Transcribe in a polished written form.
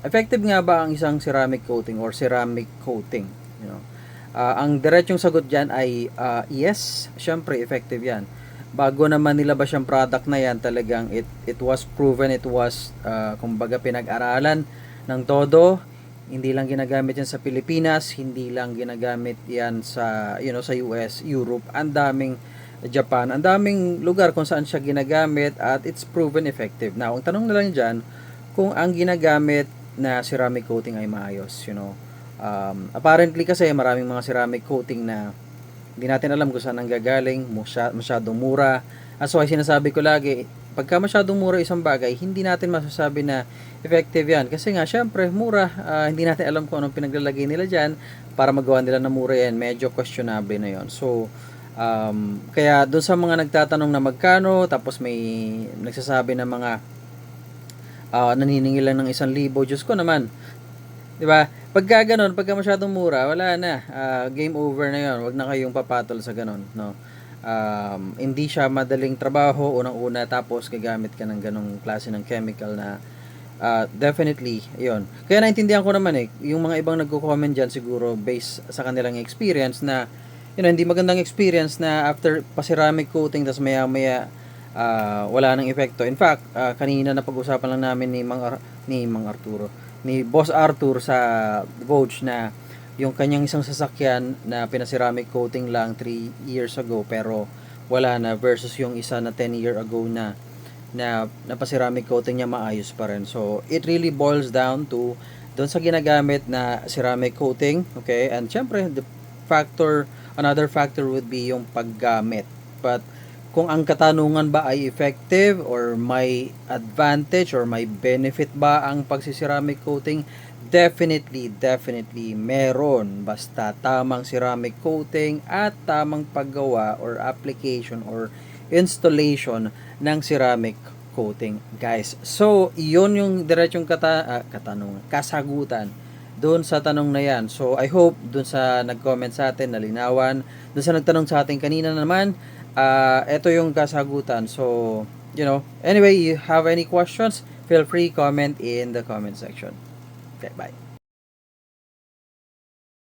effective nga ba ang isang ceramic coating or ceramic coating? You know, ang diretsong sagot dyan ay yes, syempre effective yan. Bago naman nilabas yung product na yan, talagang it was proven, it was kumbaga pinag-aralan ng todo. Hindi lang ginagamit yan sa Pilipinas, hindi lang ginagamit yan sa sa US, Europe, ang daming Japan, ang daming lugar kung saan siya ginagamit at it's proven effective. Now, ang tanong na lang dyan, kung ang ginagamit na ceramic coating ay maayos, apparently kasi maraming mga ceramic coating na hindi natin alam kung saan ang gagaling, masyadong mura. As why sinasabi ko lagi, pagka masyadong mura isang bagay, hindi natin masasabi na effective yan. Kasi nga, syempre, mura, hindi natin alam kung anong pinaglalagay nila dyan para magawa nila na mura yan. Medyo questionable na yon. So, kaya doon sa mga nagtatanong na magkano, tapos may nagsasabi na mga naniningil lang ng 1,000, Diyos ko naman. 'Di ba? Pagka ganun, pagka masyadong mura, wala na. Game over na 'yon. Huwag na kayong papatol sa ganun, no? Hindi siya madaling trabaho unang-una, tapos gagamit ka ng ganung klase ng chemical na definitely 'yon. Kaya naintindihan ko naman yung mga ibang nagko-comment diyan siguro based sa kanilang experience na hindi magandang experience na after pa-ceramic coating tas maya-maya wala nang epekto. In fact, kanina na pag-usapan lang namin ni Mang Arturo, ni Boss Arthur sa Vogue na yung kanyang isang sasakyan na pina-ceramic coating lang 3 years ago pero wala na, versus yung isa na 10 year ago na pa-ceramic coating niya maayos pa rin. So, it really boils down to doon sa ginagamit na ceramic coating, okay? And syempre, another factor would be yung paggamit. But kung ang katanungan ba ay effective or may advantage or may benefit ba ang pagsiceramic coating, definitely meron, basta tamang ceramic coating at tamang paggawa or application or installation ng ceramic coating, guys. So, yun yung diretsong katanungan, kasagutan doon sa tanong na yan. So, I hope doon sa nag-comment sa atin, nalinawan. Doon sa nagtanong sa atin kanina naman, ito yung kasagutan. So, anyway, you have any questions, feel free comment in the comment section. Okay, bye.